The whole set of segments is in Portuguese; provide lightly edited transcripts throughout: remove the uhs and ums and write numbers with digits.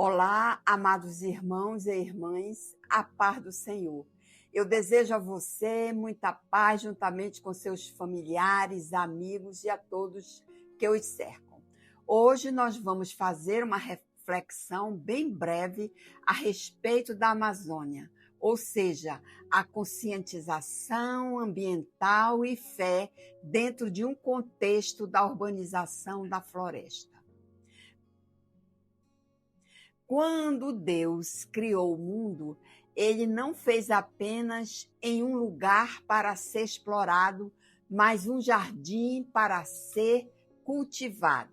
Olá, amados irmãos e irmãs, a paz do Senhor. Eu desejo a você muita paz juntamente com seus familiares, amigos e a todos que os cercam. Hoje nós vamos fazer uma reflexão bem breve a respeito da Amazônia, ou seja, a conscientização ambiental e fé dentro de um contexto da urbanização da floresta. Quando Deus criou o mundo, ele não fez apenas em um lugar para ser explorado, mas um jardim para ser cultivado.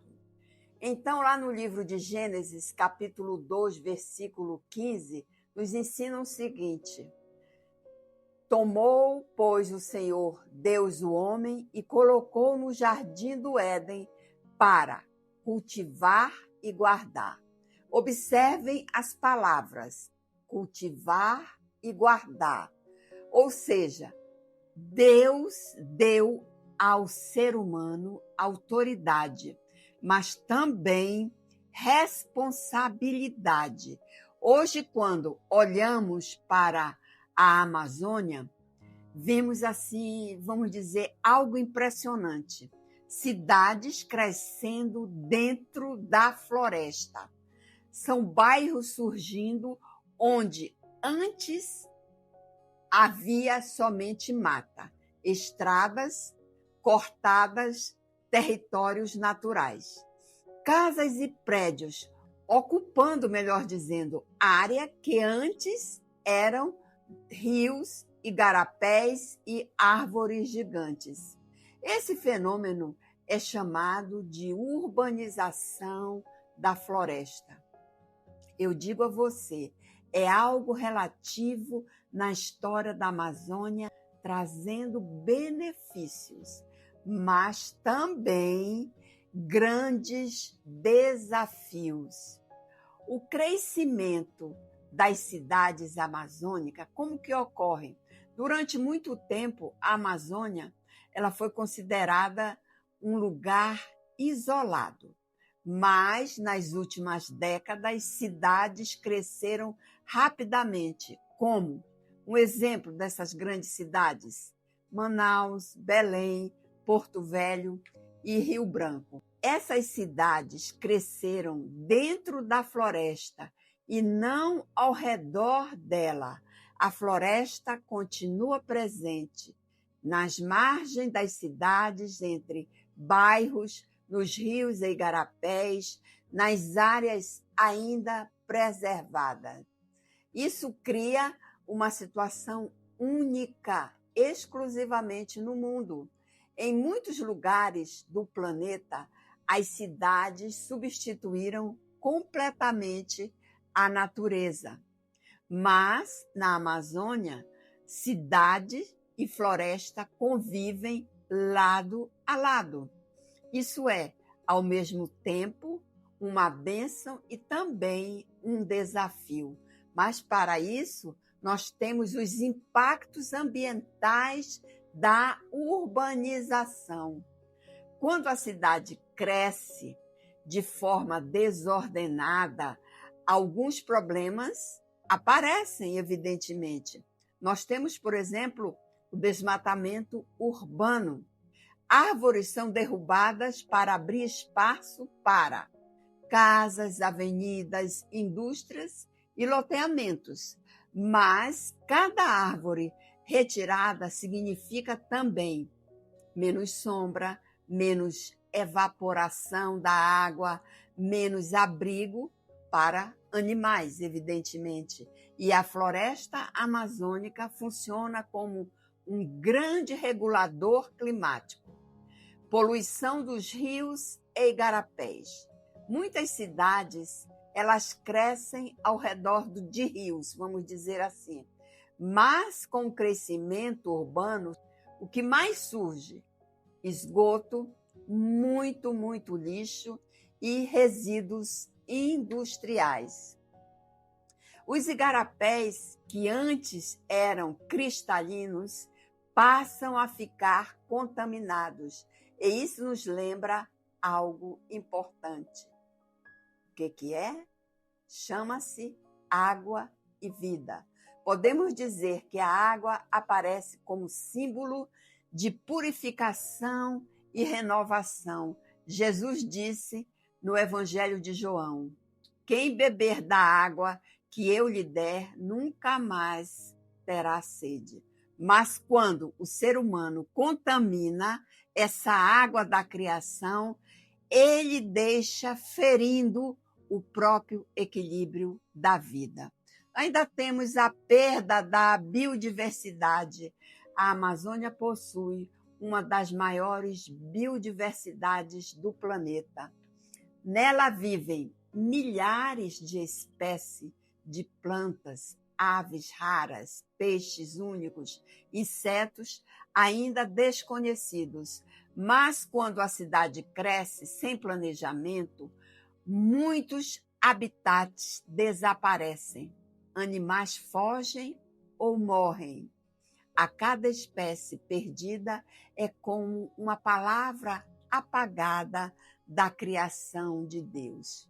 Então, lá no livro de Gênesis, capítulo 2, versículo 15, nos ensina o seguinte: Tomou, pois, o Senhor Deus o homem e colocou no jardim do Éden para cultivar e guardar. Observem as palavras cultivar e guardar. Ou seja, Deus deu ao ser humano autoridade, mas também responsabilidade. Hoje, quando olhamos para a Amazônia, vemos assim, vamos dizer, algo impressionante. Cidades crescendo dentro da floresta. São bairros surgindo onde antes havia somente mata, estradas cortadas, territórios naturais. Casas e prédios ocupando, melhor dizendo, área que antes eram rios, igarapés e árvores gigantes. Esse fenômeno é chamado de urbanização da floresta. Eu digo a você, é algo relativo na história da Amazônia, trazendo benefícios, mas também grandes desafios. O crescimento das cidades amazônicas, como que ocorre? Durante muito tempo, a Amazônia ela foi considerada um lugar isolado. Mas, nas últimas décadas, cidades cresceram rapidamente. Como? Um exemplo dessas grandes cidades: Manaus, Belém, Porto Velho e Rio Branco. Essas cidades cresceram dentro da floresta e não ao redor dela. A floresta continua presente nas margens das cidades, entre bairros, nos rios e igarapés, nas áreas ainda preservadas. Isso cria uma situação única, exclusivamente no mundo. Em muitos lugares do planeta, as cidades substituíram completamente a natureza. Mas, na Amazônia, cidade e floresta convivem lado a lado. Isso é, ao mesmo tempo, uma bênção e também um desafio. Mas, para isso, nós temos os impactos ambientais da urbanização. Quando a cidade cresce de forma desordenada, alguns problemas aparecem, evidentemente. Nós temos, por exemplo, o desmatamento urbano. Árvores são derrubadas para abrir espaço para casas, avenidas, indústrias e loteamentos. Mas cada árvore retirada significa também menos sombra, menos evaporação da água, menos abrigo para animais, evidentemente. E a floresta amazônica funciona como um grande regulador climático. Poluição dos rios e igarapés. Muitas cidades, elas crescem ao redor de rios, vamos dizer assim. Mas com o crescimento urbano, o que mais surge? Esgoto, muito lixo e resíduos industriais. Os igarapés, que antes eram cristalinos, passam a ficar contaminados. E isso nos lembra algo importante. O que é? chama-se água e vida. Podemos dizer que a água aparece como símbolo de purificação e renovação. Jesus disse no Evangelho de João: quem beber da água que eu lhe der, nunca mais terá sede. Mas quando o ser humano contamina essa água da criação, ele deixa ferindo o próprio equilíbrio da vida. Ainda temos a perda da biodiversidade. A Amazônia possui uma das maiores biodiversidades do planeta. Nela vivem milhares de espécies de plantas, aves raras, peixes únicos, insetos ainda desconhecidos. Mas quando a cidade cresce sem planejamento, muitos habitats desaparecem. Animais fogem ou morrem. A cada espécie perdida é como uma palavra apagada da criação de Deus.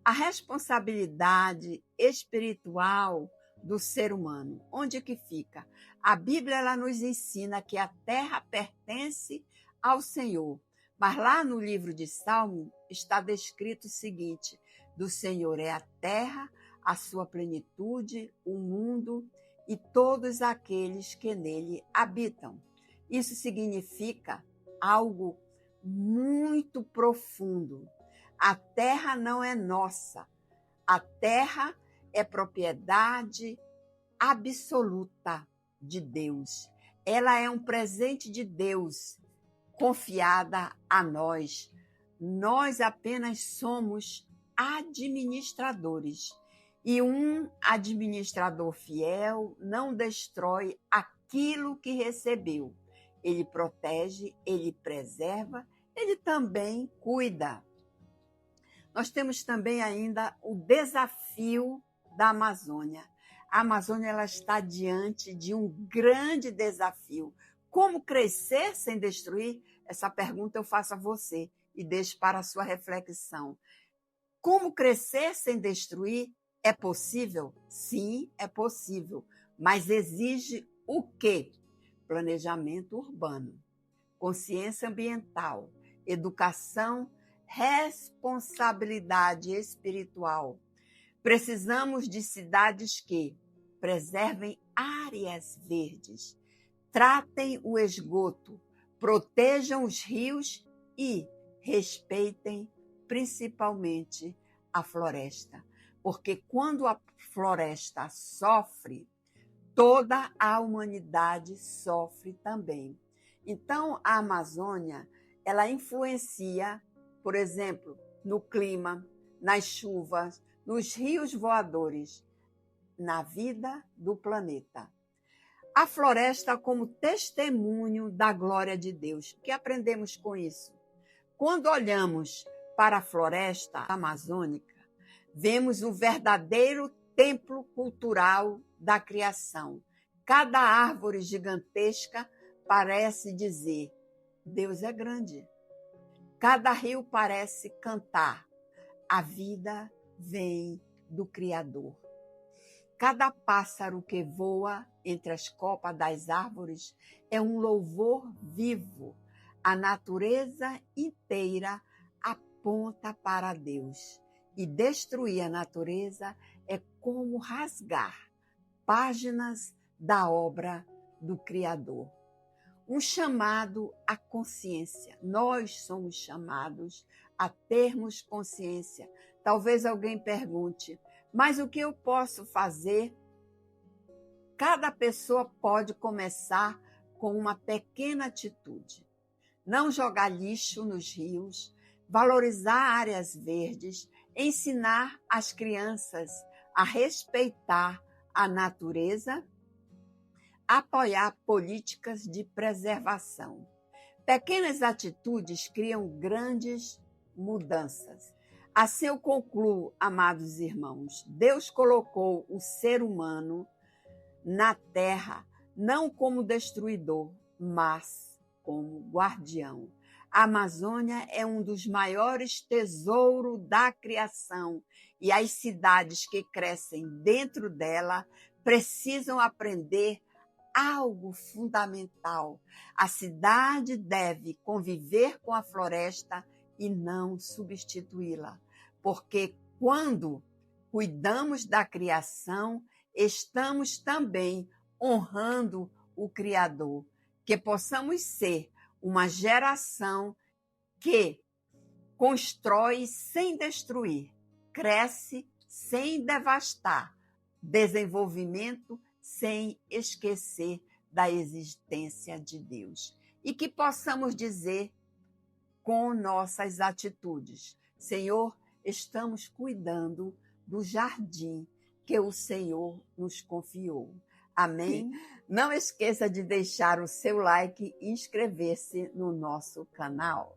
A responsabilidade espiritual do ser humano, onde que fica? A Bíblia ela nos ensina que a terra pertence ao Senhor, mas lá no livro de Salmo está descrito o seguinte: do Senhor é a terra, a sua plenitude, o mundo e todos aqueles que nele habitam. Isso significa algo muito profundo. A terra não é nossa. A terra é propriedade absoluta de Deus. Ela é um presente de Deus confiada a nós. Nós apenas somos administradores. E um administrador fiel não destrói aquilo que recebeu. Ele protege, ele preserva, ele também cuida. Nós temos também ainda o desafio da Amazônia. A Amazônia ela está diante de um grande desafio. Como crescer sem destruir? Essa pergunta eu faço a você e deixo para a sua reflexão. Como crescer sem destruir? É possível? Sim, é possível, mas exige o quê? Planejamento urbano, consciência ambiental, educação, responsabilidade espiritual. Precisamos de cidades que preservem áreas verdes, tratem o esgoto, protejam os rios e respeitem principalmente a floresta. Porque quando a floresta sofre, toda a humanidade sofre também. Então, a Amazônia, ela influencia, por exemplo, no clima, nas chuvas, nos rios voadores, na vida do planeta. A floresta como testemunho da glória de Deus. O que aprendemos com isso? Quando olhamos para a floresta amazônica, vemos um verdadeiro templo cultural da criação. Cada árvore gigantesca parece dizer: Deus é grande. Cada rio parece cantar: a vida vem do Criador. Cada pássaro que voa entre as copas das árvores é um louvor vivo. A natureza inteira aponta para Deus. E destruir a natureza é como rasgar páginas da obra do Criador. Um chamado à consciência. Nós somos chamados a termos consciência. Talvez alguém pergunte: mas o que eu posso fazer? Cada pessoa pode começar com uma pequena atitude. Não jogar lixo nos rios, valorizar áreas verdes, ensinar as crianças a respeitar a natureza, apoiar políticas de preservação. Pequenas atitudes criam grandes mudanças. Assim eu concluo, amados irmãos, Deus colocou o ser humano na terra não como destruidor, mas como guardião. A Amazônia é um dos maiores tesouros da criação e as cidades que crescem dentro dela precisam aprender algo fundamental. A cidade deve conviver com a floresta e não substituí-la, porque quando cuidamos da criação, estamos também honrando o Criador. Que possamos ser uma geração que constrói sem destruir, cresce sem devastar, desenvolvimento sem esquecer da existência de Deus. E que possamos dizer com nossas atitudes: Senhor, estamos cuidando do jardim que o Senhor nos confiou. Amém? Não esqueça de deixar o seu like e inscrever-se no nosso canal.